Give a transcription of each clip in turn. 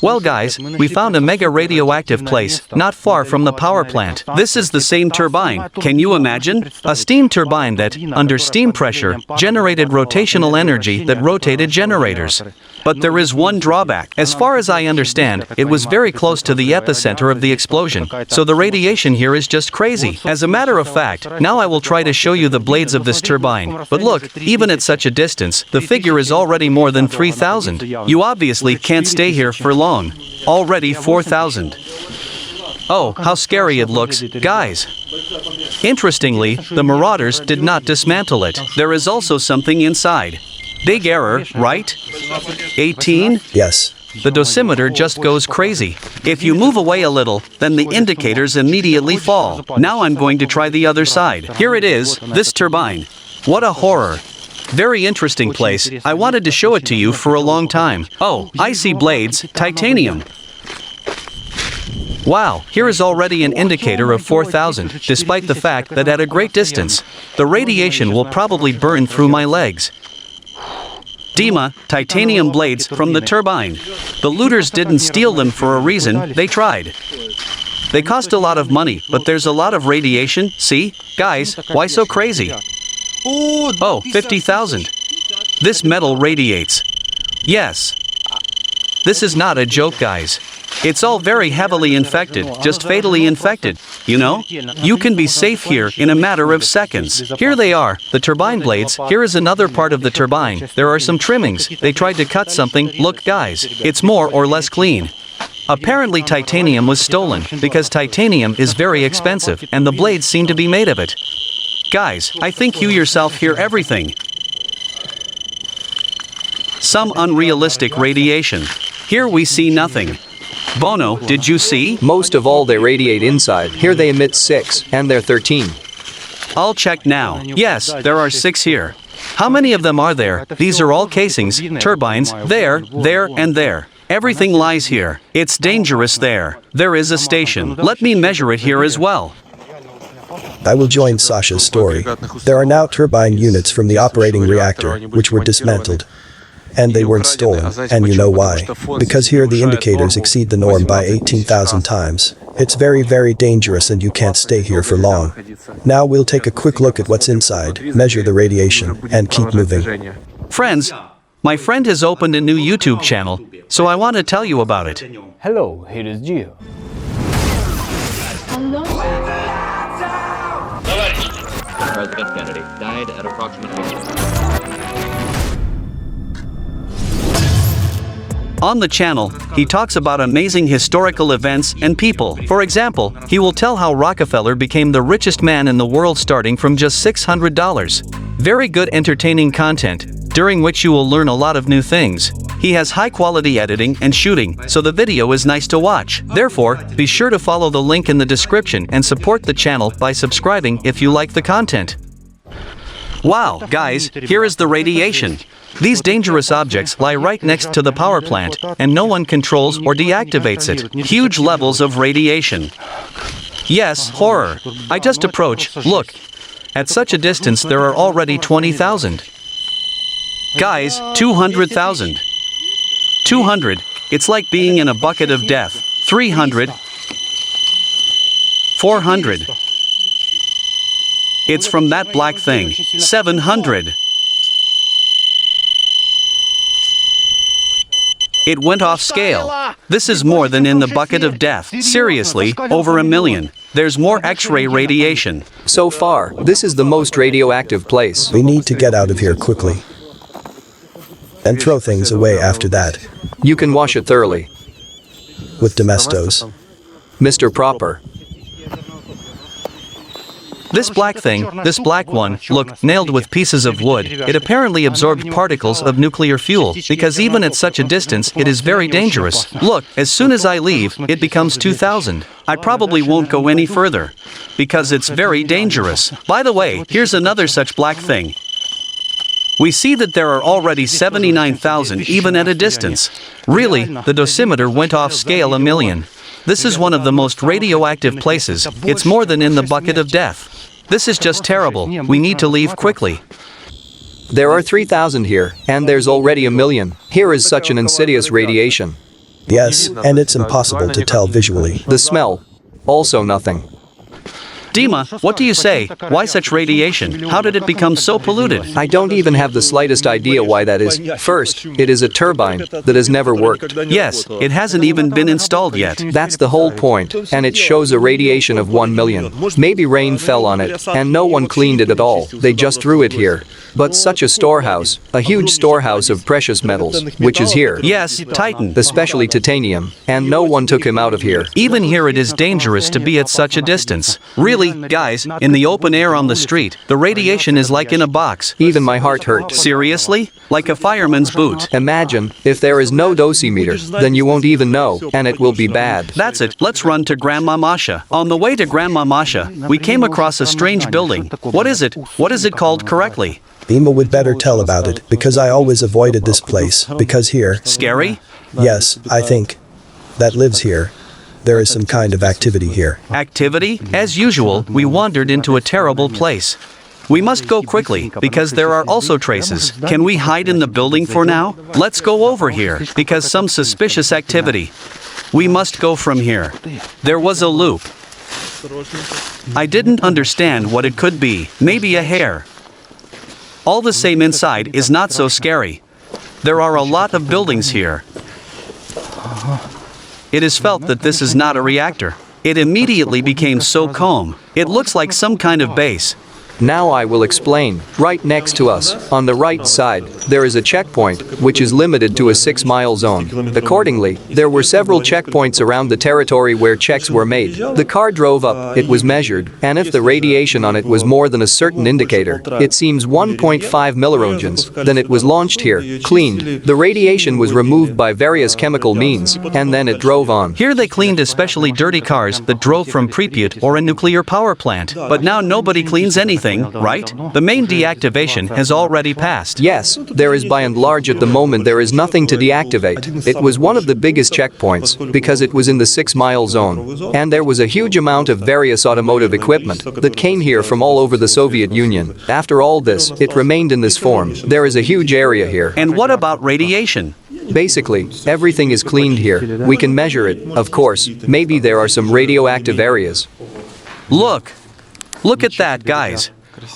Well guys, we found a mega radioactive place, not far from the power plant. This is the same turbine. Can you imagine? A steam turbine that, under steam pressure, generated rotational energy that rotated generators. But there is one drawback. As far as I understand, it was very close to the epicenter of the explosion, so the radiation here is just crazy. As a matter of fact, now I will try to show you the blades of this turbine. But look, even at such a distance, the figure is already more than 3,000. You obviously can't stay here for long. Already 4,000. Oh, how scary it looks, guys. Interestingly, the marauders did not dismantle it. There is also something inside. Big error, right? 18? Yes. The dosimeter just goes crazy. If you move away a little, then the indicators immediately fall. Now I'm going to try the other side. Here it is, this turbine. What a horror. Very interesting place. I wanted to show it to you for a long time. Oh, I see blades, titanium. Wow, here is already an indicator of 4,000, despite the fact that at a great distance, the radiation will probably burn through my legs. Dima, titanium blades from the turbine. The looters didn't steal them for a reason, they tried. They cost a lot of money, but there's a lot of radiation, see? Guys, why so crazy? Oh, 50,000. This metal radiates. Yes. This is not a joke, guys. It's all very heavily infected, just fatally infected, you know? You can be safe here in a matter of seconds. Here they are, the turbine blades. Here is another part of the turbine. There are some trimmings. They tried to cut something. Look, guys, it's more or less clean. Apparently titanium was stolen, because titanium is very expensive, and the blades seem to be made of it. Guys, I think you yourself hear everything. Some unrealistic radiation. Here we see nothing. Bono, did you see? Most of all they radiate inside. Here they emit 6, and they're 13. I'll check now. Yes, there are 6 here. How many of them are there? These are all casings, turbines, there, and there. Everything lies here. It's dangerous there. There is a station. Let me measure it here as well. I will join Sasha's story. There are now turbine units from the operating reactor, which were dismantled. And they weren't stolen, and you know why. Because here the indicators exceed the norm by 18,000 times. It's very, very dangerous and you can't stay here for long. Now we'll take a quick look at what's inside, measure the radiation, and keep moving. Friends, my friend has opened a new YouTube channel, so I want to tell you about it. Hello, here is Gio. President Kennedy died at approximately... On the channel, he talks about amazing historical events and people. For example, he will tell how Rockefeller became the richest man in the world starting from just $600. Very good entertaining content, during which you will learn a lot of new things. He has high-quality editing and shooting, so the video is nice to watch. Therefore, be sure to follow the link in the description and support the channel by subscribing if you like the content. Wow, guys, here is the radiation. These dangerous objects lie right next to the power plant, and no one controls or deactivates it. Huge levels of radiation. Yes, horror. I just approach, look. At such a distance there are already 20,000. Guys, 200,000. 200. It's like being in a bucket of death. 300. 400. It's from that black thing. 700. It went off scale. This is more than in the bucket of death. Seriously, over 1 million. There's more X-ray radiation. So far, this is the most radioactive place. We need to get out of here quickly. And throw things away after that. You can wash it thoroughly. With Domestos. Mr. Proper. This black thing, this black one, look, nailed with pieces of wood, it apparently absorbed particles of nuclear fuel, because even at such a distance, it is very dangerous. Look, as soon as I leave, it becomes 2,000. I probably won't go any further, because it's very dangerous. By the way, here's another such black thing. We see that there are already 79,000 even at a distance. Really, the dosimeter went off scale 1 million. This is one of the most radioactive places. It's more than in the bucket of death. This is just terrible. We need to leave quickly. There are 3,000 here, and there's already 1 million. Here is such an insidious radiation. Yes, and it's impossible to tell visually. The smell. Also nothing. Dima, what do you say? Why such radiation? How did it become so polluted? I don't even have the slightest idea why that is. First, it is a turbine that has never worked. Yes, it hasn't even been installed yet. That's the whole point, and it shows a radiation of 1 million. Maybe rain fell on it, and no one cleaned it at all. They just threw it here. But such a storehouse, a huge storehouse of precious metals, which is here. Yes, Titan. Especially titanium, and no one took him out of here. Even here it is dangerous to be at such a distance. Really, guys, in the open air on the street, the radiation is like in a box. Even my heart hurt. Seriously? Like a fireman's boot. Imagine, if there is no dosimeter, then you won't even know, and it will be bad. That's it, let's run to Grandma Masha. On the way to Grandma Masha, we came across a strange building. What is it? What is it called correctly? Dima would better tell about it, because I always avoided this place, because here, Scary? yes, I think, that lives here. There is some kind of activity here. Activity? As usual, we wandered into a terrible place. We must go quickly, because there are also traces. Can we hide in the building for now? Let's go over here, because some suspicious activity. We must go from here. There was a loop. I didn't understand what it could be. Maybe a hair. All the same, inside is not so scary. There are a lot of buildings here. It is felt that this is not a reactor. It immediately became so calm. It looks like some kind of base. Now I will explain. Right next to us, on the right side, there is a checkpoint, which is limited to a 6-mile zone. Accordingly, there were several checkpoints around the territory where checks were made. The car drove up, it was measured, and if the radiation on it was more than a certain indicator, it seems 1.5 microroentgens, then it was launched here, cleaned. The radiation was removed by various chemical means, and then it drove on. Here they cleaned especially dirty cars that drove from Pripyat or a nuclear power plant. But now nobody cleans anything. Right? The main deactivation has already passed. Yes, there is by and large at the moment there is nothing to deactivate. It was one of the biggest checkpoints, because it was in the 6-mile zone. And there was a huge amount of various automotive equipment that came here from all over the Soviet Union. After all this, it remained in this form. There is a huge area here. And what about radiation? Basically, everything is cleaned here. We can measure it, of course. Maybe there are some radioactive areas. Look at that, guys.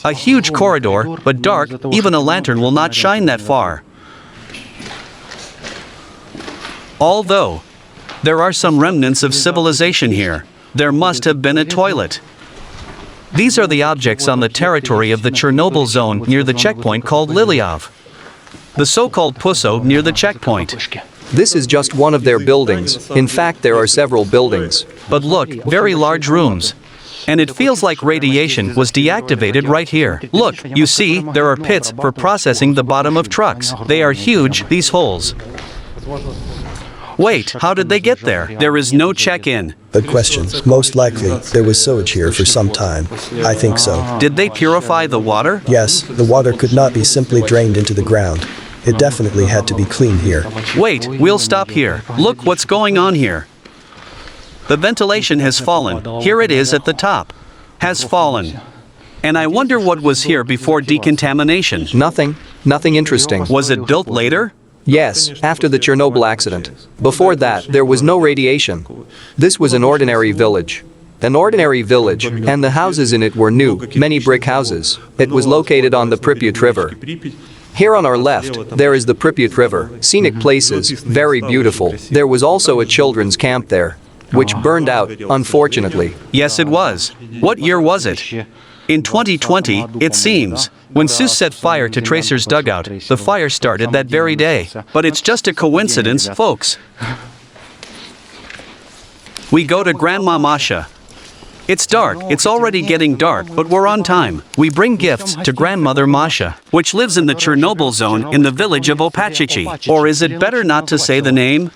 A huge corridor, but dark, even a lantern will not shine that far. Although, there are some remnants of civilization here. There must have been a toilet. These are the objects on the territory of the Chernobyl zone near the checkpoint called Lilyov. The so-called PUSO near the checkpoint. This is just one of their buildings. In fact, there are several buildings. But look, very large rooms. And it feels like radiation was deactivated right here. Look, you see, there are pits for processing the bottom of trucks. They are huge, these holes. Wait, how did they get there? There is no check-in. Good question. Most likely, there was sewage here for some time. I think so. Did they purify the water? Yes, the water could not be simply drained into the ground. It definitely had to be cleaned here. Wait, we'll stop here. Look what's going on here. The ventilation has fallen. Here it is at the top. Has fallen. And I wonder what was here before decontamination. Nothing interesting. Was it built later? Yes, after the Chernobyl accident. Before that, there was no radiation. This was an ordinary village. An ordinary village, and the houses in it were new, many brick houses. It was located on the Pripyat River. Here on our left, there is the Pripyat River. Scenic places, very beautiful. There was also a children's camp there, which burned out, unfortunately. Yes, it was. What year was it? In 2020, it seems. When Seuss set fire to Tracer's dugout, the fire started that very day. But it's just a coincidence, folks. We go to Grandma Masha. It's dark, it's already getting dark, but we're on time. We bring gifts to Grandmother Masha, which lives in the Chernobyl zone in the village of Opachichi. Or is it better not to say the name?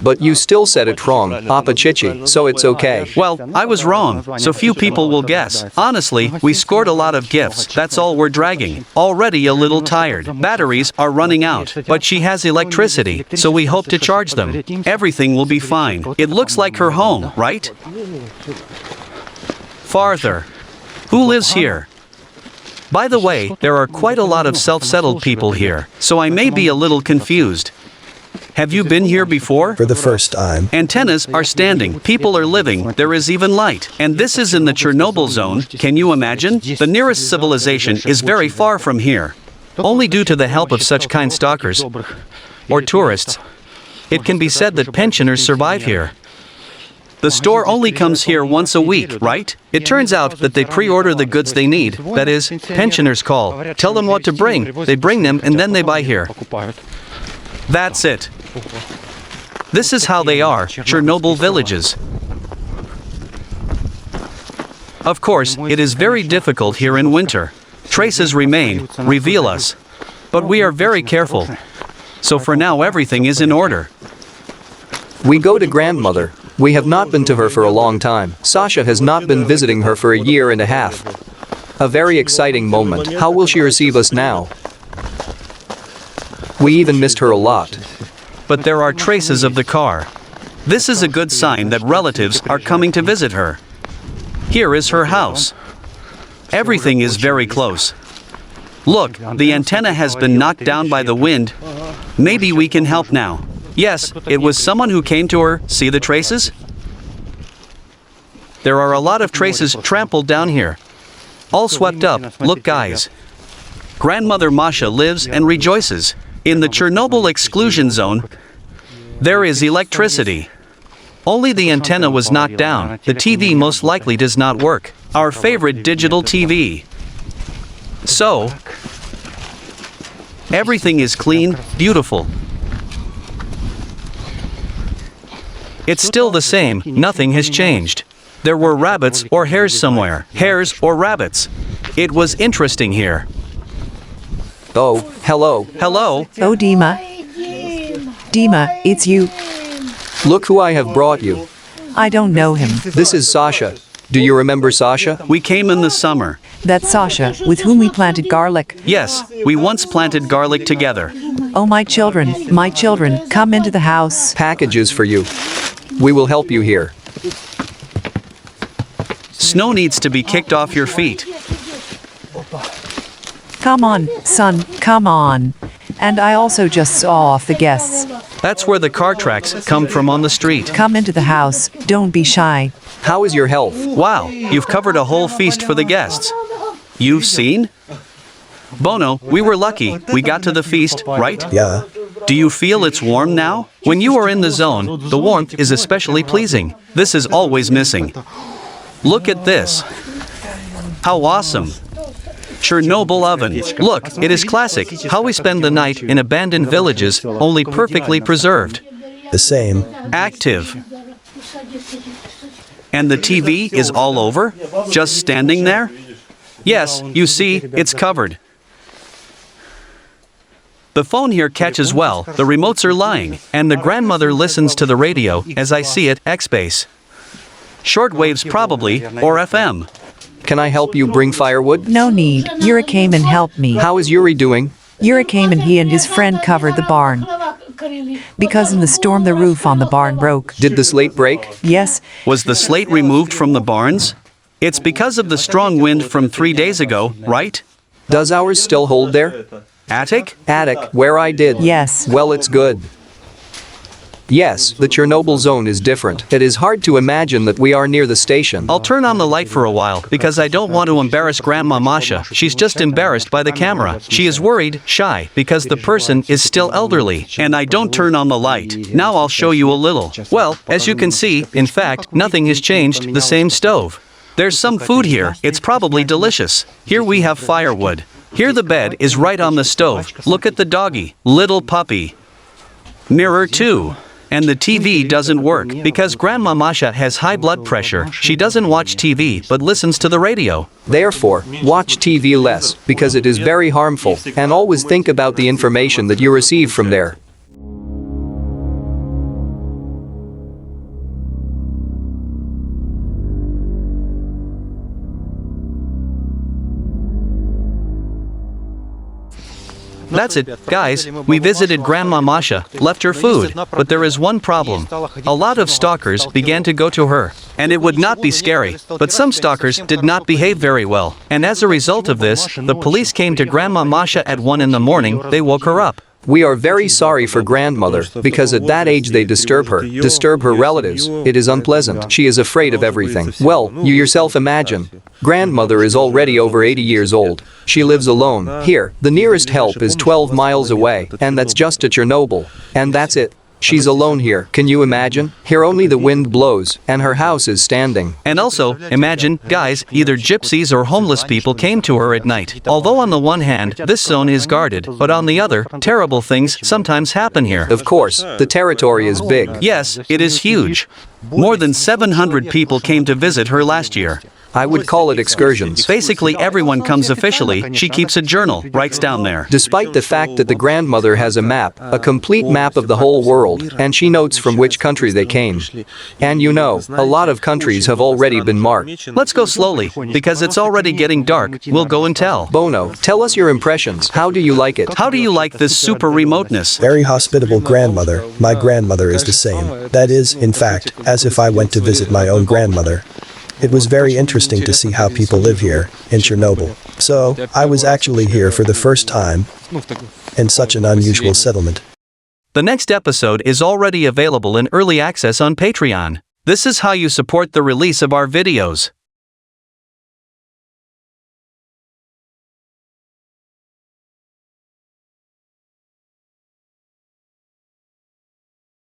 But you still said it wrong, Opachichi, so it's okay. Well, I was wrong, so few people will guess. Honestly, we scored a lot of gifts, that's all we're dragging. Already a little tired. Batteries are running out, but she has electricity, so we hope to charge them. Everything will be fine. It looks like her home, right? Farther. Who lives here? By the way, there are quite a lot of self-settled people here, so I may be a little confused. Have you been here before? For the first time. Antennas are standing, people are living, there is even light. And this is in the Chernobyl zone, can you imagine? The nearest civilization is very far from here. Only due to the help of such kind stalkers, or tourists, it can be said that pensioners survive here. The store only comes here once a week, right? It turns out that they pre-order the goods they need, that is, pensioners call, tell them what to bring, they bring them and then they buy here. That's it. This is how they are, Chernobyl villages. Of course, it is very difficult here in winter. Traces remain, reveal us. But we are very careful. So for now everything is in order. We go to grandmother. We have not been to her for a long time. Sasha has not been visiting her for a year and a half. A very exciting moment. How will she receive us now? We even missed her a lot. But there are traces of the car. This is a good sign that relatives are coming to visit her. Here is her house. Everything is very close. Look, the antenna has been knocked down by the wind. Maybe we can help now. Yes, it was someone who came to her. See the traces? There are a lot of traces trampled down here. All swept up. Look, guys. Grandmother Masha lives and rejoices. In the Chernobyl exclusion zone, there is electricity. Only the antenna was knocked down. The TV most likely does not work. Our favorite digital TV. So, everything is clean, beautiful. It's still the same, nothing has changed. There were rabbits or hares somewhere, hares or rabbits. It was interesting here. Oh, hello. Hello. Oh, Dima. Dima, it's you. Look who I have brought you. I don't know him. This is Sasha. Do you remember Sasha? We came in the summer. That's Sasha, with whom we planted garlic. Yes, we once planted garlic together. Oh, my children, come into the house. Packages for you. We will help you here. Snow needs to be kicked off your feet. Come on, son, come on. And I also just saw off the guests. That's where the car tracks come from on the street. Come into the house, don't be shy. How is your health? Wow, you've covered a whole feast for the guests. You've seen? Bono, we were lucky. We got to the feast, right? Yeah. Do you feel it's warm now? When you are in the zone, the warmth is especially pleasing. This is always missing. Look at this. How awesome. Chernobyl oven. Look, it is classic. How we spend the night in abandoned villages, only perfectly preserved. The same. Active. And the TV is all over? Just standing there? Yes, you see, it's covered. The phone here catches well, the remotes are lying, and the grandmother listens to the radio, as I see it, X-Base. Shortwaves probably, or FM. Can I help you bring firewood? No need, Yuri came and helped me. How is Yuri doing? Yuri came and he and his friend covered the barn. Because in the storm the roof on the barn broke. Did the slate break? Yes. Was the slate removed from the barns? It's because of the strong wind from 3 days ago, right? Does ours still hold there? Attic? Attic, where I did. Yes. Well, it's good. Yes, the Chernobyl zone is different. It is hard to imagine that we are near the station. I'll turn on the light for a while, because I don't want to embarrass Grandma Masha. She's just embarrassed by the camera. She is worried, shy, because the person is still elderly. And I don't turn on the light. Now I'll show you a little. Well, as you can see, in fact, nothing has changed, the same stove. There's some food here, it's probably delicious. Here we have firewood. Here the bed is right on the stove. Look at the doggy, little puppy. Mirror too. And the TV doesn't work, because Grandma Masha has high blood pressure. She doesn't watch TV, but listens to the radio. Therefore, watch TV less, because it is very harmful, and always think about the information that you receive from there. That's it, guys, we visited Grandma Masha, left her food, but there is one problem. A lot of stalkers began to go to her, and it would not be scary, but some stalkers did not behave very well, and as a result of this, the police came to Grandma Masha at 1 in the morning, they woke her up. We are very sorry for grandmother, because at that age they disturb her relatives. It is unpleasant. She is afraid of everything. Well, you yourself imagine. Grandmother is already over 80 years old. She lives alone. Here, the nearest help is 12 miles away, and that's just to Chernobyl. And that's it. She's alone here. Can you imagine? Here only the wind blows, and her house is standing. And also, imagine, guys, either gypsies or homeless people came to her at night. Although on the one hand, this zone is guarded, but on the other, terrible things sometimes happen here. Of course, the territory is big. Yes, it is huge. More than 700 people came to visit her last year. I would call it excursions. Basically, everyone comes officially. She keeps a journal, writes down there. Despite the fact that the grandmother has a map, a complete map of the whole world, and she notes from which country they came. And you know, a lot of countries have already been marked. Let's go slowly, because it's already getting dark. We'll go and tell. Bono, tell us your impressions. How do you like it? How do you like this super remoteness? Very hospitable grandmother. My grandmother is the same. That is, in fact, as if I went to visit my own grandmother. It was very interesting to see how people live here, in Chernobyl. So, I was actually here for the first time, in such an unusual settlement. The next episode is already available in early access on Patreon. This is how you support the release of our videos.